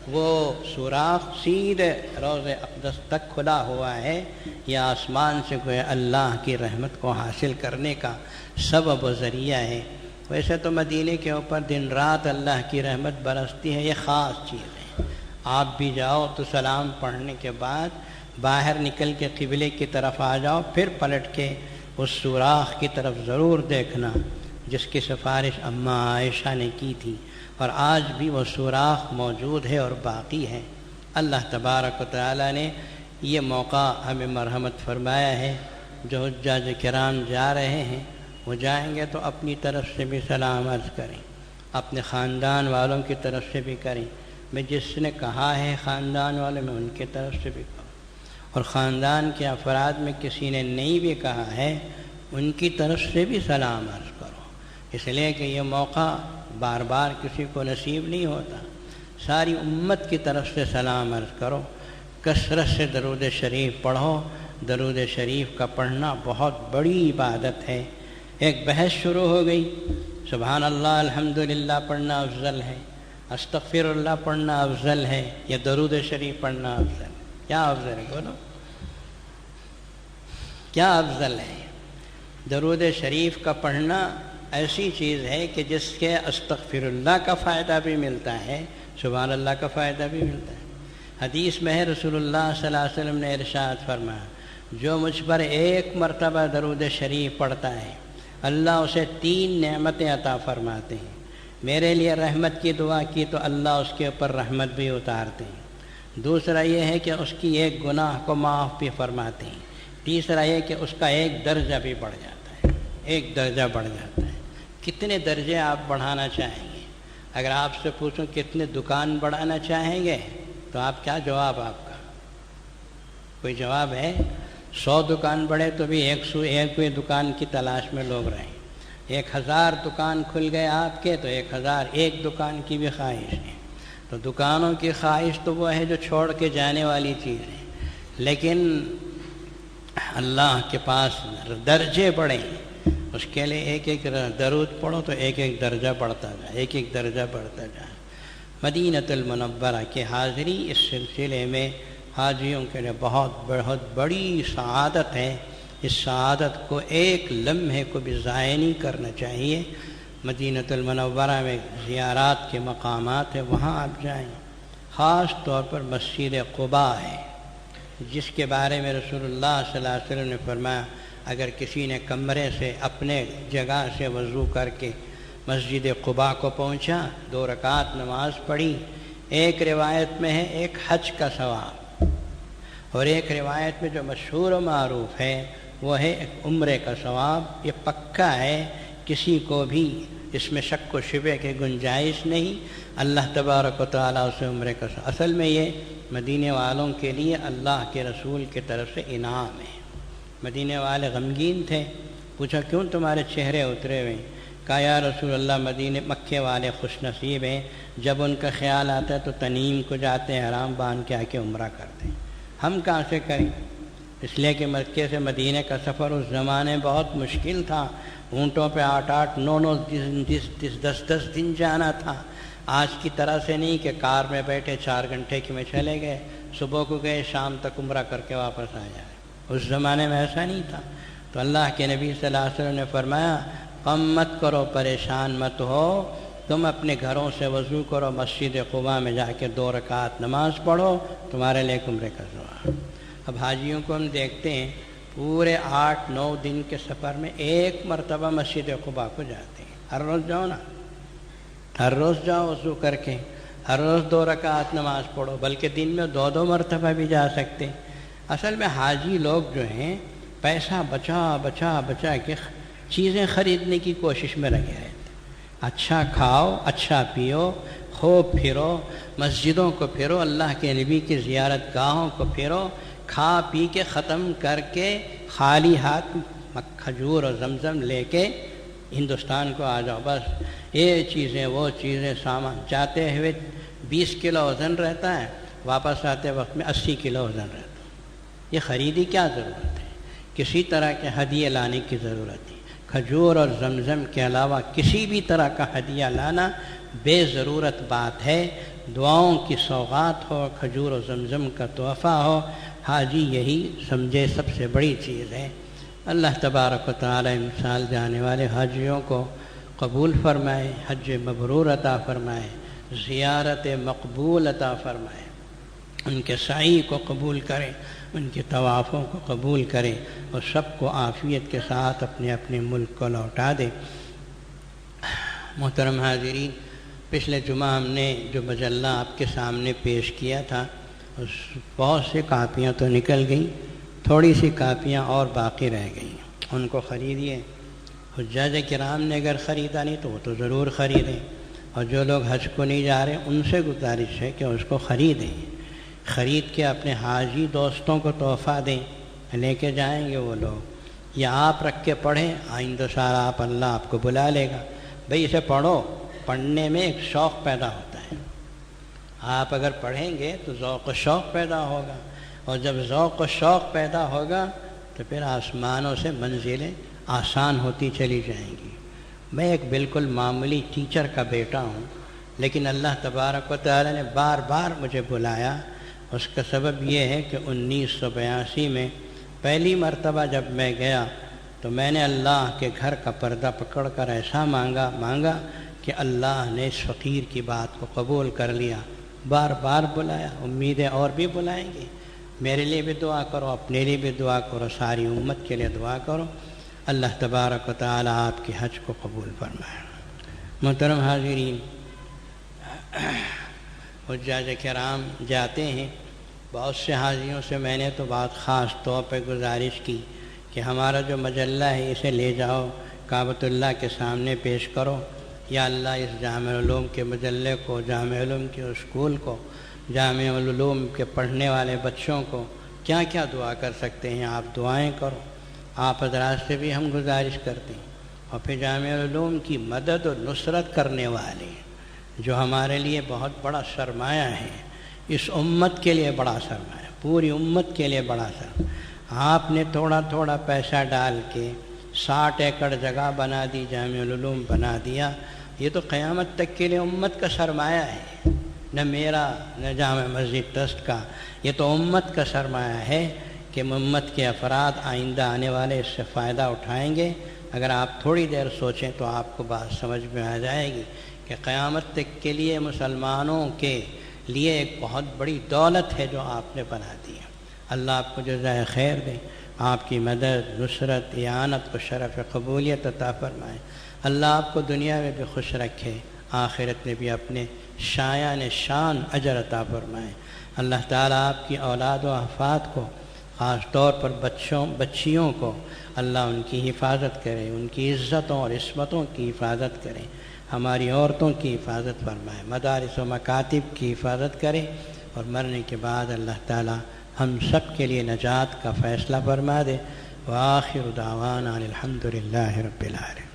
وہ سوراخ سیدھے روض اقدس تک کھلا ہوا ہے، یہ آسمان سے کوئی اللہ کی رحمت کو حاصل کرنے کا سبب و ذریعہ ہے۔ ویسے تو مدینے کے اوپر دن رات اللہ کی رحمت برستی ہے، یہ خاص چیز ہے۔ آپ بھی جاؤ تو سلام پڑھنے کے بعد باہر نکل کے قبلے کی طرف آ جاؤ، پھر پلٹ کے اس سوراخ کی طرف ضرور دیکھنا جس کی سفارش اماں عائشہ نے کی تھی، اور آج بھی وہ سوراخ موجود ہے اور باقی ہے۔ اللہ تبارک و تعالی نے یہ موقع ہمیں مرحمت فرمایا ہے۔ جو حجاج کرام جا رہے ہیں وہ جائیں گے تو اپنی طرف سے بھی سلام عرض کریں، اپنے خاندان والوں کی طرف سے بھی کریں۔ میں جس نے کہا ہے خاندان والے، میں ان کی طرف سے بھی کہوں، اور خاندان کے افراد میں کسی نے نہیں بھی کہا ہے ان کی طرف سے بھی سلام عرض کرو، اس لیے کہ یہ موقع بار بار کسی کو نصیب نہیں ہوتا۔ ساری امت کی طرف سے سلام عرض کرو، کثرت سے درود شریف پڑھو۔ درود شریف کا پڑھنا بہت بڑی عبادت ہے۔ ایک بحث شروع ہو گئی، سبحان اللہ الحمدللہ پڑھنا افضل ہے، استغفر اللہ پڑھنا افضل ہے، یا درود شریف پڑھنا افضل ہے؟ کیا افضل ہے؟ بولو کیا افضل ہے؟ درود شریف کا پڑھنا ایسی چیز ہے کہ جس کے استغفر اللہ کا فائدہ بھی ملتا ہے، سبحان اللہ کا فائدہ بھی ملتا ہے۔ حدیث میں ہے، رسول اللہ صلی اللہ علیہ وسلم نے ارشاد فرمایا، جو مجھ پر ایک مرتبہ درود شریف پڑھتا ہے اللہ اسے 3 نعمتیں عطا فرماتے ہیں۔ میرے لیے رحمت کی دعا کی تو اللہ اس کے اوپر رحمت بھی اتارتے ہیں۔ دوسرا یہ ہے کہ اس کی ایک گناہ کو معاف بھی فرماتے ہیں۔ تیسرا یہ کہ اس کا ایک درجہ بھی بڑھ جاتا ہے، ایک درجہ بڑھ جاتا ہے۔ کتنے درجے آپ بڑھانا چاہیں گے؟ اگر آپ سے پوچھوں کتنے دکان بڑھانا چاہیں گے تو آپ کیا جواب؟ آپ کا کوئی جواب ہے؟ 100 دکان بڑھے تو بھی ایک دکان کی تلاش میں لوگ رہیں۔ 1000 دکان کھل گئے آپ کے تو 1000 ایک دکان کی بھی خواہش ہے۔ تو دکانوں کی خواہش تو وہ ہے جو چھوڑ کے جانے والی چیز ہے، لیکن اللہ کے پاس درجے بڑھیں، اس کے لیے ایک ایک درود پڑھو تو ایک ایک درجہ بڑھتا جائے، ایک ایک درجہ بڑھتا جائے۔ مدینۃ المنورہ کی حاضری اس سلسلے میں حاجیوں کے لیے بہت بڑی سعادت ہے۔ اس سعادت کو ایک لمحے کو بھی ضائع نہیں کرنا چاہیے۔ مدینۃ المنورہ میں زیارات کے مقامات ہیں، وہاں آپ جائیں۔ خاص طور پر مسجد قباء ہے، جس کے بارے میں رسول اللہ صلی اللہ علیہ وسلم نے فرمایا، اگر کسی نے کمرے سے اپنے جگہ سے وضو کر کے مسجد قباء کو پہنچا، 2 رکعت نماز پڑھی، ایک روایت میں ہے ایک حج کا ثواب، اور ایک روایت میں جو مشہور و معروف ہے وہ ہے ایک عمرے کا ثواب۔ یہ پکا ہے، کسی کو بھی اس میں شک و شبہ کی گنجائش نہیں۔ اللہ تبارک و تعالیٰ اسے عمرے کا ثواب، اصل میں یہ مدینے والوں کے لیے اللہ کے رسول کی طرف سے انعام ہے۔ مدینے والے غمگین تھے، پوچھا کیوں تمہارے چہرے اترے ہوئے؟ کہا یا رسول اللہ مدینے مکے والے خوش نصیب ہیں، جب ان کا خیال آتا ہے تو تنعیم کو جاتے ہیں، حرام باندھ کے آ کے عمرہ کرتے ہیں، ہم کہاں سے کریں؟ اس لیے کہ مکے سے مدینے کا سفر اس زمانے بہت مشکل تھا، اونٹوں پہ 8 9 10 دن جانا تھا۔ آج کی طرح سے نہیں کہ کار میں بیٹھے 4 گھنٹے کی میں چلے گئے، صبح کو گئے شام تک عمرہ کر کے واپس آ جائے، اس زمانے میں ایسا نہیں تھا۔ تو اللہ کے نبی صلی اللہ علیہ وسلم نے فرمایا غم مت کرو، پریشان مت ہو، تم اپنے گھروں سے وضو کرو، مسجد قباء میں جا کے 2 رکعت نماز پڑھو، تمہارے لیے عمرے کا ثواب۔ اب حاجیوں کو ہم دیکھتے ہیں پورے 8 9 دن کے سفر میں ایک مرتبہ مسجد قباء کو جاتے ہیں۔ ہر روز جاؤ نا، ہر روز جاؤ وضو کر کے، ہر روز 2 رکعت نماز پڑھو، بلکہ دن میں 2 مرتبہ بھی جا سکتے۔ اصل میں حاجی لوگ جو ہیں پیسہ بچا بچا بچا کے چیزیں خریدنے کی کوشش میں لگے رہتے، اچھا کھاؤ، اچھا پیو، خوب پھرو، مسجدوں کو پھرو، اللہ کے نبی کی زیارت گاہوں کو پھرو، کھا پی کے ختم کر کے خالی ہاتھ کھجور اور زمزم لے کے ہندوستان کو آ جاؤ، بس یہ چیزیں وہ چیزیں سامان، جاتے ہوئے 20 کلو وزن رہتا ہے، واپس آتے وقت میں 80 کلو وزن رہتا ہے۔ یہ خریدی کیا ضرورت ہے؟ کسی طرح کے ہدیے لانے کی ضرورت ہے؟ کھجور اور زمزم کے علاوہ کسی بھی طرح کا ہدیہ لانا بے ضرورت بات ہے۔ دعاؤں کی سوغات ہو، کھجور و زمزم کا تحفہ ہو، حاجی یہی سمجھے سب سے بڑی چیز ہے۔ اللہ تبارک و تعالی مثال جانے والے حاجیوں کو قبول فرمائے، حج مبرور عطا فرمائے، زیارت مقبول عطا فرمائے، ان کے سعی کو قبول کرے، ان کے طوافوں کو قبول کرے، اور سب کو عافیت کے ساتھ اپنے اپنے ملک کو لوٹا دے۔ محترم حاضرین، پچھلے جمعہ ہم نے جو مجلہ آپ کے سامنے پیش کیا تھا، اس بہت سے کاپیاں تو نکل گئیں، تھوڑی سی کاپیاں اور باقی رہ گئیں، ان کو خریدیے۔ حجاج کرام نے اگر خریدا نہیں تو وہ تو ضرور خریدیں، اور جو لوگ حج کو نہیں جا رہے ان سے گزارش ہے کہ اس کو خریدیں، خرید کے اپنے حاجی دوستوں کو تحفہ دیں، لے کے جائیں گے وہ لوگ، یا آپ رکھ کے پڑھیں، آئندہ سال آپ اللہ آپ کو بلا لے گا۔ بھئی اسے پڑھو، پڑھنے میں ایک شوق پیدا ہوتا ہے، آپ اگر پڑھیں گے تو ذوق و شوق پیدا ہوگا، اور جب ذوق و شوق پیدا ہوگا تو پھر آسمانوں سے منزلیں آسان ہوتی چلی جائیں گی۔ میں ایک بالکل معمولی ٹیچر کا بیٹا ہوں، لیکن اللہ تبارک و تعالی نے بار بار مجھے بلایا۔ اس کا سبب یہ ہے کہ 1982 میں پہلی مرتبہ جب میں گیا تو میں نے اللہ کے گھر کا پردہ پکڑ کر ایسا مانگا کہ اللہ نے اس فقیر کی بات کو قبول کر لیا۔ بار بار بلایا، امید ہے اور بھی بلائیں گے۔ میرے لیے بھی دعا کرو، اپنے لیے بھی دعا کرو، ساری امت کے لیے دعا کرو، اللہ تبارک و تعالی آپ کی حج کو قبول فرمائے۔ محترم حاضرین، حجاج کرام جاتے ہیں، بہت سے حاجیوں سے میں نے تو بات خاص طور پہ گزارش کی کہ ہمارا جو مجلہ ہے اسے لے جاؤ، کعبۃ اللہ کے سامنے پیش کرو، یا اللہ اس جامع العلوم کے مجلے کو، جامع العلوم کے اسکول کو، جامع العلوم کے پڑھنے والے بچوں کو کیا کیا دعا کر سکتے ہیں، آپ دعائیں کرو۔ آپ حضرات سے بھی ہم گزارش کرتے ہیں، اور پھر جامع العلوم کی مدد اور نصرت کرنے والے جو ہمارے لیے بہت بڑا سرمایہ ہے، اس امت کے لیے بڑا سرمایہ، پوری امت کے لیے بڑا سرمایہ۔ آپ نے تھوڑا تھوڑا پیسہ ڈال کے 60 ایکڑ جگہ بنا دی، جامع العلوم بنا دیا، یہ تو قیامت تک کے لیے امت کا سرمایہ ہے، نہ میرا نہ جامع مسجد ٹرسٹ کا، یہ تو امت کا سرمایہ ہے کہ امت کے افراد آئندہ آنے والے اس سے فائدہ اٹھائیں گے۔ اگر آپ تھوڑی دیر سوچیں تو آپ کو بات سمجھ میں آ جائے گی کہ قیامت تک کے لیے مسلمانوں کے لیے ایک بہت بڑی دولت ہے جو آپ نے بنا دی ہے۔ اللہ آپ کو جزائے خیر دے، آپ کی مدد، نصرت، اعانت کو شرف قبولیت عطا فرمائے۔ اللہ آپ کو دنیا میں بھی خوش رکھے، آخرت میں بھی اپنے شان اجر عطا فرمائے۔ اللہ تعالیٰ آپ کی اولاد و احفاد کو، خاص طور پر بچیوں کو اللہ ان کی حفاظت کرے، ان کی عزتوں اور عصمتوں کی حفاظت کرے، ہماری عورتوں کی حفاظت فرمائے، مدارس و مکاتب کی حفاظت کرے، اور مرنے کے بعد اللہ تعالیٰ ہم سب کے لیے نجات کا فیصلہ فرما دے۔ وآخر دعوانا الحمد للہ رب العالمین۔